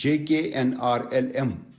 JKNRLM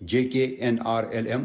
JKNRLM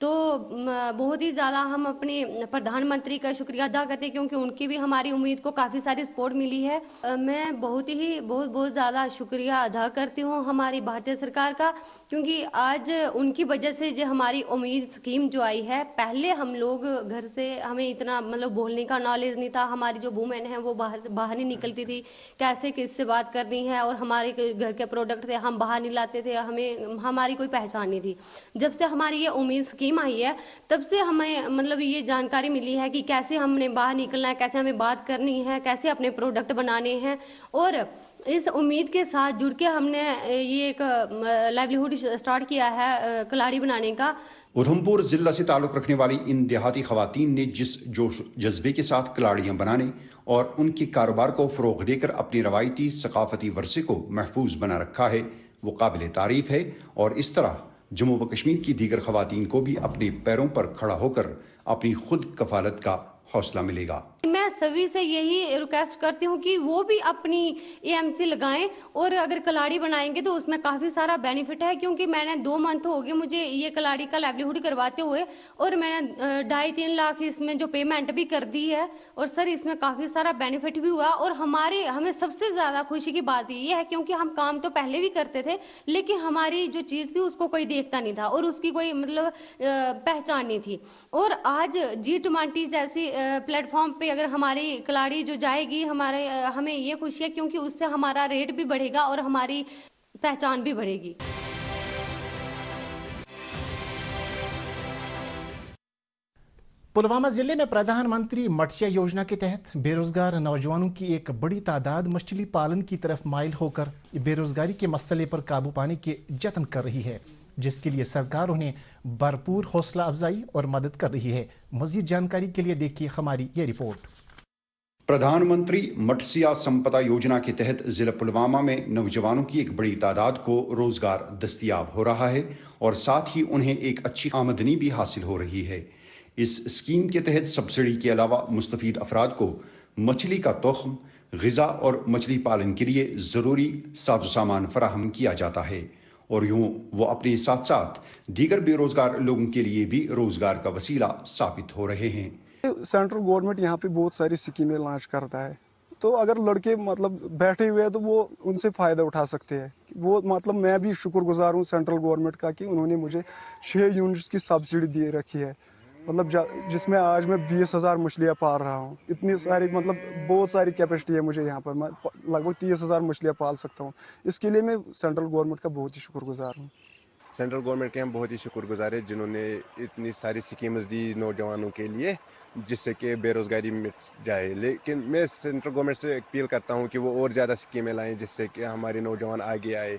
تو بہت ہی زیادہ ہم اپنے پردھان منتری کا شکریہ ادا کرتے ہیں کیونکہ ان کی بھی ہماری امید کو کافی ساری سپورٹ ملی ہے. میں بہت زیادہ شکریہ ادا کرتی ہوں ہماری بھارتیہ سرکار کا, کیونکہ آج ان کی وجہ سے جو ہماری امید اسکیم جو آئی ہے. پہلے ہم لوگ گھر سے ہمیں اتنا مطلب بولنے کا نالج نہیں تھا, ہماری جو وومن ہیں وہ باہر نہیں نکلتی تھی کیسے کس سے بات کرنی ہے, اور ہمارے گھر کے پروڈکٹ تھے ہم باہر نہیں لاتے تھے, ہماری کوئی پہچان نہیں تھی. جب سے ہماری یہ امید اسکیم آئی ہے تب سے ہمیں مطلب یہ جانکاری ملی ہے کہ کیسے ہم نے باہر نکلنا ہے, کیسے ہمیں بات کرنی ہے, کیسے اپنے پروڈکٹ بنانے ہیں. اور اس امید کے ساتھ جڑ کے ہم نے یہ ایک لائیولیہوڈ اسٹارٹ کیا ہے کلاڑی بنانے کا. ادھمپور ضلع سے تعلق رکھنے والی ان دیہاتی خواتین نے جس جوش جذبے کے ساتھ کلاڑیاں بنانے اور ان کے کاروبار کو فروغ دے کر اپنی روایتی ثقافتی ورثے کو محفوظ بنا رکھا ہے وہ قابل تعریف ہے, اور اس طرح جموں و کشمیر کی دیگر خواتین کو بھی اپنے پیروں پر کھڑا ہو کر اپنی خود کفالت کا حوصلہ ملے گا. میں سبھی سے یہی ریکویسٹ کرتی ہوں کہ وہ بھی اپنی AMC لگائیں, اور اگر کلاڑی بنائیں گے تو اس میں کافی سارا بینیفٹ ہے, کیونکہ میں نے 2 منتھ ہو گئے مجھے یہ کلاڑی کا لائیولیہوڈ کرواتے ہوئے, اور میں نے 2.5-3 لاکھ اس میں جو پیمنٹ بھی کر دی ہے, اور سر اس میں کافی سارا بینیفٹ بھی ہوا. اور ہمیں سب سے زیادہ خوشی کی بات یہ ہے کیونکہ ہم کام تو پہلے بھی کرتے تھے لیکن ہماری جو چیز تھی اس کو کوئی دیکھتا نہیں تھا اور اس کی کوئی مطلب پہچان نہیں تھی. اور آج G20 جیسی پلیٹ فارم پہ اگر ہماری کلاڑی جو جائے گی ہمیں یہ خوشی ہے کیونکہ اس سے ہمارا ریٹ بھی بڑھے گا اور ہماری پہچان بھی بڑھے گی. پلوامہ ضلع میں پردھان منتری متسیہ یوجنا کے تحت بے روزگار نوجوانوں کی ایک بڑی تعداد مچھلی پالن کی طرف مائل ہو کر بے روزگاری کے مسئلے پر قابو پانے کے جتن کر رہی ہے, جس کے لیے سرکار انہیں بھرپور حوصلہ افزائی اور مدد کر رہی ہے. مزید جانکاری کے لیے دیکھیے ہماری یہ رپورٹ. پردھان منتری متسیہ سمپدا یوجنا کے تحت ضلع پلوامہ میں نوجوانوں کی ایک بڑی تعداد کو روزگار دستیاب ہو رہا ہے اور ساتھ ہی انہیں ایک اچھی آمدنی بھی حاصل ہو رہی ہے. اس اسکیم کے تحت سبسڈی کے علاوہ مستفید افراد کو مچھلی کا تخم, غذا اور مچھلی پالن کے لیے ضروری ساز و سامان فراہم کیا جاتا ہے, اور یوں وہ اپنے ساتھ ساتھ دیگر بے روزگار لوگوں کے لیے بھی روزگار کا وسیلہ ثابت ہو رہے ہیں. سینٹرل گورنمنٹ یہاں پہ بہت ساری اسکیمیں لانچ کرتا ہے, تو اگر لڑکے مطلب بیٹھے ہوئے ہیں تو وہ ان سے فائدہ اٹھا سکتے ہیں. وہ مطلب میں بھی شکر گزار ہوں سینٹرل گورنمنٹ کا کہ انہوں نے مجھے 6 یونٹس کی سبسڈی دے رکھی ہے, مطلب جس میں آج میں 20,000 مچھلیاں پال رہا ہوں. اتنی ساری مطلب بہت ساری کیپیسٹی ہے مجھے یہاں پر, میں لگ بھگ 30,000 مچھلیاں پال سکتا ہوں. اس کے لیے میں سینٹرل گورنمنٹ کا بہت ہی شکر گزار ہوں. سینٹرل گورنمنٹ کے ہم بہت ہی شکر گزار ہیں جنہوں نے اتنی ساری اسکیمز دی نوجوانوں کے لیے جس سے کہ بے روزگاری مٹ جائے. لیکن میں سینٹرل گورنمنٹ سے اپیل کرتا ہوں کہ وہ اور زیادہ اسکیمیں لائیں جس سے کہ ہمارے نوجوان آگے آئے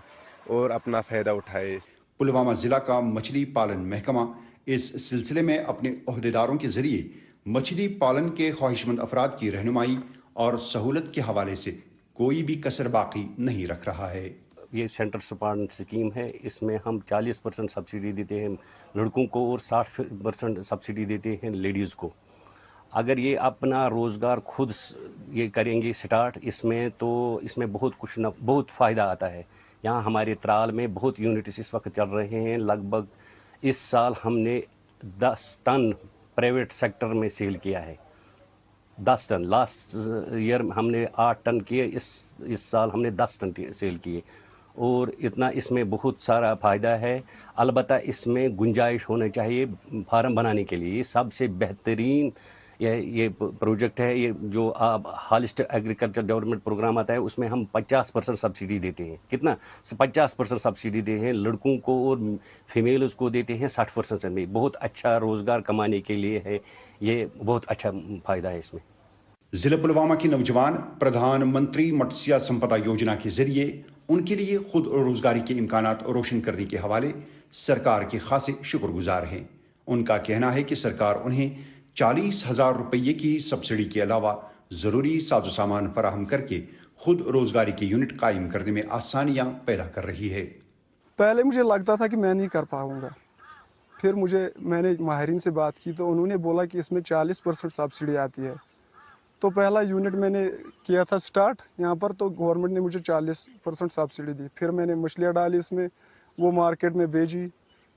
اور اپنا فائدہ اٹھائے. پلوامہ ضلع کا مچھلی پالن محکمہ اس سلسلے میں اپنے عہدیداروں کے ذریعے مچھلی پالن کے خواہش مند افراد کی رہنمائی اور سہولت کے حوالے سے کوئی بھی کسر باقی نہیں رکھ رہا ہے. یہ سینٹر سپورٹ اسکیم ہے, اس میں ہم 40% سبسڈی دیتے ہیں لڑکوں کو اور 60% سبسڈی دیتے ہیں لیڈیز کو. اگر یہ اپنا روزگار خود یہ کریں گے سٹارٹ اس میں, تو اس میں بہت فائدہ آتا ہے. یہاں ہمارے ترال میں بہت یونٹس اس وقت چل رہے ہیں. لگ بھگ اس سال ہم نے 10 ٹن پرائیویٹ سیکٹر میں سیل کیا ہے. 10 ٹن. لاسٹ ایئر ہم نے 8 ٹن کیے, اس سال ہم نے 10 ٹن سیل کیے, اور اتنا اس میں بہت سارا فائدہ ہے. البتہ اس میں گنجائش ہونا چاہیے فارم بنانے کے لیے. یہ سب سے بہترین یہ پروجیکٹ ہے. یہ جو ہالسٹ ایگریکلچر ڈیولپمنٹ پروگرام آتا ہے اس میں ہم 50% سبسڈی دیتے ہیں. کتنا 50% سبسڈی دیتے ہیں لڑکوں کو اور فیمیلز کو دیتے ہیں 60% میں. بہت اچھا روزگار کمانے کے لیے ہے, یہ بہت اچھا فائدہ ہے اس میں. ضلع پلوامہ کے نوجوان پردھان منتری متسیہ سمپدا یوجنا کے ذریعے ان کے لیے خود روزگاری کے امکانات روشن کرنے کے حوالے سرکار کے خاصے شکر گزار ہیں. ان کا کہنا ہے کہ سرکار انہیں 40,000 روپے کی سبسڈی کے علاوہ ضروری ساز و سامان فراہم کر کے خود روزگاری کے یونٹ قائم کرنے میں آسانیاں پیدا کر رہی ہے. پہلے مجھے لگتا تھا کہ میں نہیں کر پاؤں گا, پھر میں نے ماہرین سے بات کی تو انہوں نے بولا کہ اس میں 40% سبسڈی آتی ہے. تو پہلا یونٹ میں نے کیا تھا سٹارٹ یہاں پر, تو گورنمنٹ نے مجھے 40% سبسڈی دی. پھر میں نے مچھلیاں ڈالی اس میں, وہ مارکیٹ میں بیچی,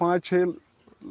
5-6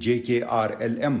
JKRLM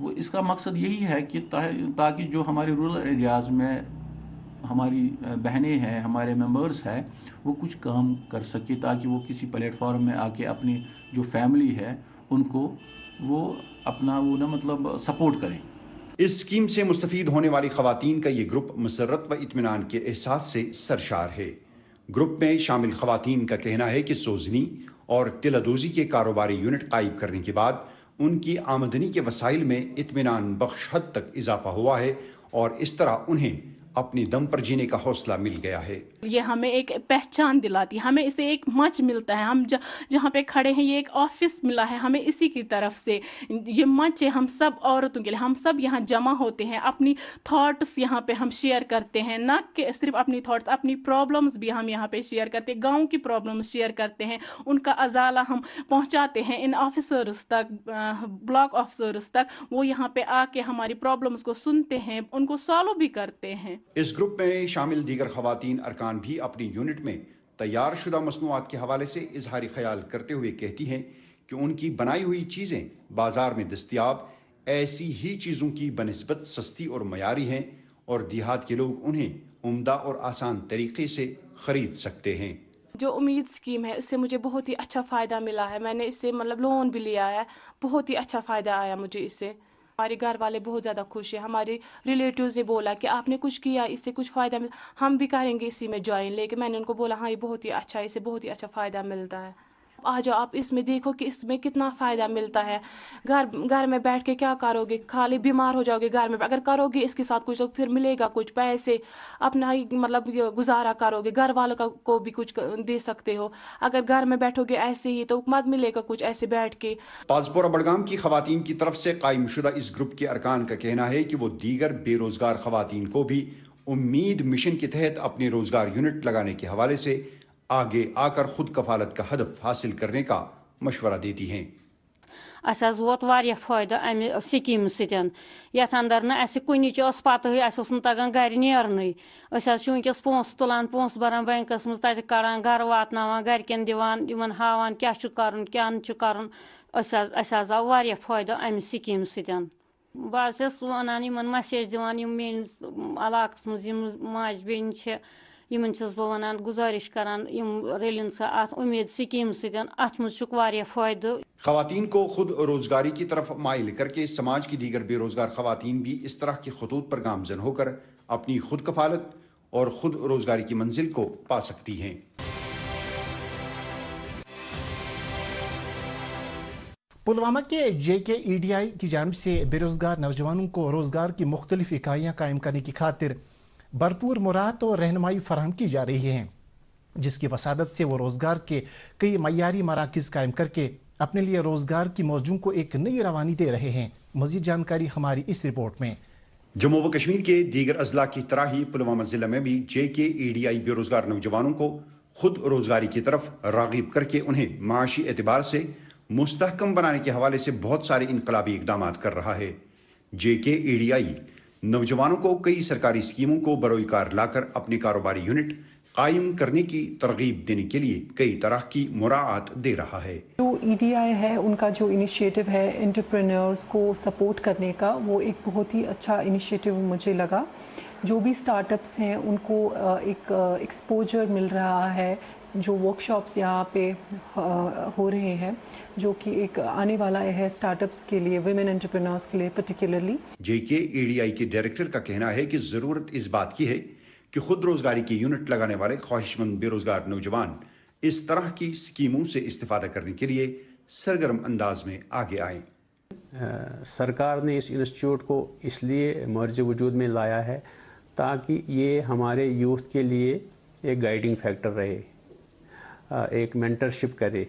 وہ اس کا مقصد یہی ہے کہ تاکہ جو ہمارے رورل ایریاز میں ہماری بہنیں ہیں، ہمارے ممبرس ہیں، وہ کچھ کام کر سکے، تاکہ وہ کسی پلیٹ فارم میں آ کے اپنی جو فیملی ہے ان کو وہ اپنا وہ نا مطلب سپورٹ کریں۔ اس اسکیم سے مستفید ہونے والی خواتین کا یہ گروپ مسرت و اطمینان کے احساس سے سرشار ہے۔ گروپ میں شامل خواتین کا کہنا ہے کہ سوزنی اور تلادوزی کے کاروباری یونٹ قائم کرنے کے بعد ان کی آمدنی کے وسائل میں اطمینان بخش حد تک اضافہ ہوا ہے اور اس طرح انہیں اپنی دم پر جینے کا حوصلہ مل گیا ہے۔ یہ ہمیں ایک پہچان دلاتی ہے، ہمیں اسے ایک منچ ملتا ہے، ہم جہاں پہ کھڑے ہیں یہ ایک آفس ملا ہے ہمیں اسی کی طرف سے، یہ منچ ہے ہم سب عورتوں کے لیے، ہم سب یہاں جمع ہوتے ہیں، اپنی تھاٹس یہاں پہ ہم شیئر کرتے ہیں، نہ کہ صرف اپنی تھاٹس، اپنی پرابلمز بھی ہم یہاں پہ شیئر کرتے ہیں، گاؤں کی پرابلمز شیئر کرتے ہیں، ان کا ازالہ ہم پہنچاتے ہیں ان آفیسرز تک، بلاک آفیسرز تک، وہ یہاں پہ آ کے ہماری پرابلمز کو سنتے ہیں، ان کو سالو بھی کرتے ہیں۔ اس گروپ میں شامل دیگر خواتین ارکان بھی اپنی یونٹ میں تیار شدہ مصنوعات کے حوالے سے اظہار خیال کرتے ہوئے کہتی ہیں کہ ان کی بنائی ہوئی چیزیں بازار میں دستیاب ایسی ہی چیزوں کی بنسبت سستی اور معیاری ہیں اور دیہات کے لوگ انہیں عمدہ اور آسان طریقے سے خرید سکتے ہیں۔ جو امید اسکیم ہے اس سے مجھے بہت ہی اچھا فائدہ ملا ہے، میں نے اس سے مطلب لون بھی لیا ہے، بہت ہی اچھا فائدہ آیا مجھے اس سے۔ ہمارے گھر والے بہت زیادہ خوش ہیں، ہمارے ریلیٹیوز نے بولا کہ آپ نے کچھ کیا اس سے کچھ فائدہ ملا، ہم بھی کریں گے اسی میں جوائن، لیکن میں نے ان کو بولا ہاں یہ بہت ہی اچھا ہے، اس سے بہت ہی اچھا فائدہ ملتا ہے۔ آ جاؤ آپ اس میں دیکھو کہ اس میں کتنا فائدہ ملتا ہے، گھر میں بیٹھ کے کیا کرو گے، خالی بیمار ہو جاؤ گے گھر میں، اگر کرو گے اس کے ساتھ کچھ تو پھر ملے گا کچھ پیسے، اپنا ہی مطلب گزارا کرو گے، گھر والوں کو بھی کچھ دے سکتے ہو، اگر گھر میں بیٹھو گے ایسے ہی تو مت ملے گا کچھ ایسے بیٹھ کے۔ پالسپورہ بڑگام کی خواتین کی طرف سے قائم شدہ اس گروپ کے ارکان کا کہنا ہے کہ وہ دیگر بے روزگار خواتین کو بھی امید مشن کے تحت اپنے روزگار یونٹ لگانے کے حوالے سے آگے آ کر خود کفالت کا ہدف حاصل کرنے کا مشورہ دیتی ہیں۔ اسہ ووت واریاہ فائدہ امہ سکیم ستن یتھ اندر نہ اسہ کنچ پتہ اس تگان گھر نیرنی ونکس پونس تلان پونس بران بینکس مز تت کڑان گھر واتناوان گھرکن دیوان یمن ہاوان کیا کرن کیا کرن اس آو واریاہ فائدہ امہ سکیم ستن۔ بہٕ چھس ونان یمن میسیج دِوان یم میٲنِس علاقس مز یم ماج بیٚنہِ چھِ یمن چھس بہٕ ونان گزارش کران یم رلن سا ات امید سکیم ستن، ات مز چھُکھ واریاہ فائدہ۔ خواتین کو خود روزگاری کی طرف مائل کر کے سماج کی دیگر بے روزگار خواتین بھی اس طرح کے خطوط پر گامزن ہو کر اپنی خود کفالت اور خود روزگاری کی منزل کو پا سکتی ہیں۔ پلوامہ کے JKEDI کی جانب سے بے روزگار نوجوانوں کو روزگار کی مختلف اکائیاں قائم کرنے کی خاطر بھرپور مراعات اور رہنمائی فراہم کی جا رہی ہے، جس کی وسادت سے وہ روزگار کے کئی معیاری مراکز قائم کر کے اپنے لیے روزگار کی موجوں کو ایک نئی روانی دے رہے ہیں۔ مزید جانکاری ہماری اس رپورٹ میں۔ جموں و کشمیر کے دیگر اضلاع کی طرح ہی پلوامہ ضلع میں بھی JKEDI بے روزگار نوجوانوں کو خود روزگاری کی طرف راغب کر کے انہیں معاشی اعتبار سے مستحکم بنانے کے حوالے سے بہت سارے انقلابی اقدامات کر رہا ہے۔ JKEDI نوجوانوں کو کئی سرکاری اسکیموں کو بروئے کار لا کر اپنے کاروباری یونٹ قائم کرنے کی ترغیب دینے کے لیے کئی طرح کی مراعات دے رہا ہے۔ جو EDI ہے ان کا جو انیشیٹو ہے انٹرپرینورز کو سپورٹ کرنے کا، وہ ایک بہت ہی اچھا انیشیٹو مجھے لگا۔ جو بھی سٹارٹ اپس ہیں ان کو ایک ایکسپوجر مل رہا ہے، جو ورک شاپس یہاں پہ ہو رہے ہیں جو کہ ایک آنے والا ہے سٹارٹ اپس کے لیے، ویمن انٹرپرینورز کے لیے پرٹیکولرلی۔ JKEDI کے ڈائریکٹر کا کہنا ہے کہ ضرورت اس بات کی ہے کہ خود روزگاری کی یونٹ لگانے والے خواہش مند بے روزگار نوجوان اس طرح کی اسکیموں سے استفادہ کرنے کے لیے سرگرم انداز میں آگے آئیں۔ سرکار نے اس انسٹیٹیوٹ کو اس لیے مرج وجود میں لایا ہے تاکہ یہ ہمارے یوتھ کے لیے ایک گائیڈنگ فیکٹر رہے، ایک مینٹرشپ کرے۔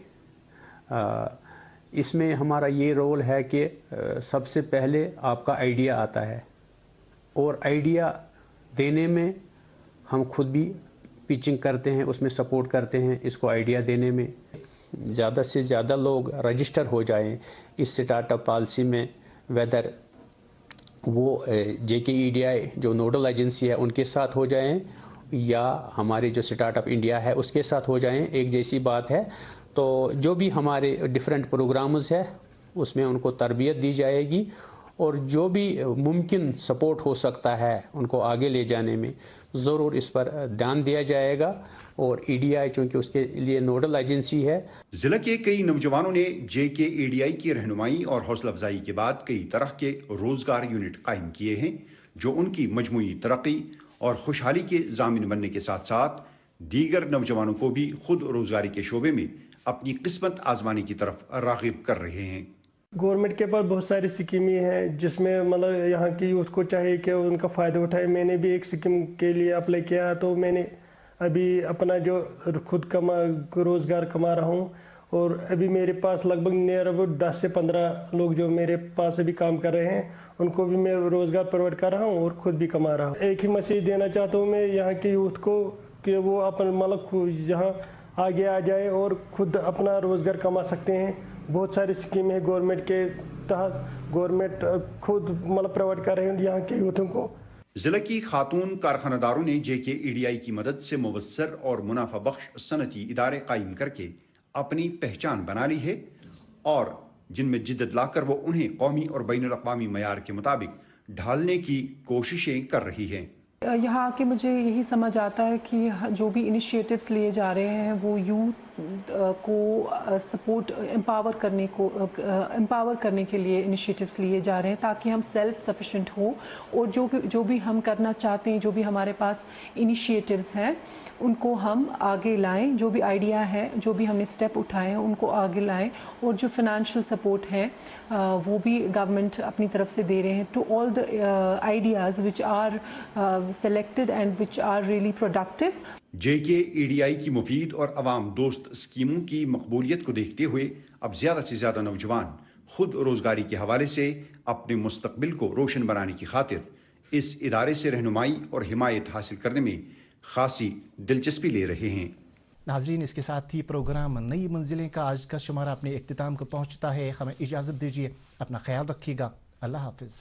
اس میں ہمارا یہ رول ہے کہ سب سے پہلے آپ کا آئیڈیا آتا ہے اور آئیڈیا دینے میں ہم خود بھی پیچنگ کرتے ہیں، اس میں سپورٹ کرتے ہیں اس کو آئیڈیا دینے میں۔ زیادہ سے زیادہ لوگ رجسٹر ہو جائیں اس سٹارٹ اپ پالیسی میں، ویدر وہ JKEDI جو نوڈل ایجنسی ہے ان کے ساتھ ہو جائیں یا ہمارے جو سٹارٹ اپ انڈیا ہے اس کے ساتھ ہو جائیں، ایک جیسی بات ہے۔ تو جو بھی ہمارے ڈیفرنٹ پروگرامز ہے اس میں ان کو تربیت دی جائے گی اور جو بھی ممکن سپورٹ ہو سکتا ہے ان کو آگے لے جانے میں ضرور اس پر دھیان دیا جائے گا، اور ای ڈی آئی چونکہ اس کے لیے نوڈل ایجنسی ہے۔ ضلع کے کئی نوجوانوں نے جے کے ای ڈی آئی کی رہنمائی اور حوصلہ افزائی کے بعد کئی طرح کے روزگار یونٹ قائم کیے ہیں جو ان کی مجموعی ترقی اور خوشحالی کے ضامن بننے کے ساتھ ساتھ دیگر نوجوانوں کو بھی خود روزگاری کے شعبے میں اپنی قسمت آزمانے کی طرف راغب کر رہے ہیں۔ گورنمنٹ کے پاس بہت ساری اسکیمیں ہیں جس میں مطلب یہاں کی یوتھ کو چاہیے کہ ان کا فائدہ اٹھائے۔ میں نے بھی ایک اسکیم کے لیے اپلائی کیا تو میں نے ابھی اپنا جو خود روزگار کما رہا ہوں، اور ابھی میرے پاس لگ بھگ نیئر اباؤٹ 10 سے 15 لوگ جو میرے پاس ابھی کام کر رہے ہیں ان کو بھی میں روزگار پرووائڈ کر رہا ہوں اور خود بھی کما رہا ہوں۔ ایک ہی میسیج دینا چاہتا ہوں میں یہاں کے یوتھ کو کہ وہ اپنا مطلب یہاں آگے آ جائے اور خود اپنا روزگار کما سکتے ہیں۔ بہت ساری اسکیم ہے گورنمنٹ کے تحت، گورنمنٹ خود مطلب پرووائڈ کر رہے ہیں یہاں کے یوتھوں کو۔ ضلع کی خاتون کارخانہ داروں نے جے کے ای ڈی آئی کی مدد سے مؤثر اور منافع بخش صنعتی ادارے قائم کر کے اپنی پہچان بنا لی ہے، اور جن میں جدت لا کر وہ انہیں قومی اور بین الاقوامی معیار کے مطابق ڈھالنے کی کوششیں کر رہی ہیں۔ یہاں کے مجھے یہی سمجھ آتا ہے کہ جو بھی انیشیٹوز لیے جا رہے ہیں وہ یوتھ کو سپورٹ امپاور کرنے کے لیے انیشیٹوز لیے جا رہے ہیں تاکہ ہم سیلف سفیشینٹ ہوں، اور جو بھی ہم کرنا چاہتے ہیں، جو بھی ہمارے پاس انیشیٹوز ہیں ان کو ہم آگے لائیں، جو بھی آئیڈیا ہے، جو بھی ہم نے اسٹیپ اٹھائے ہیں ان کو آگے لائیں، اور جو فائنینشیل سپورٹ ہے وہ بھی گورنمنٹ اپنی طرف سے دے رہے ہیں to all the ideas which are selected and which are really productive. J K E D I کی مفید اور عوام دوست اسکیموں کی مقبولیت کو دیکھتے ہوئے اب زیادہ سے زیادہ نوجوان خود روزگاری کے حوالے سے اپنے مستقبل کو روشن بنانے کی خاطر اس ادارے سے رہنمائی اور حمایت حاصل کرنے میں خاصی دلچسپی لے رہے ہیں۔ ناظرین، اس کے ساتھ ہی پروگرام نئی منزلیں کا آج کا شمارہ اپنے اختتام کو پہنچتا ہے۔ ہمیں اجازت دیجیے، اپنا خیال رکھیے گا، اللہ حافظ۔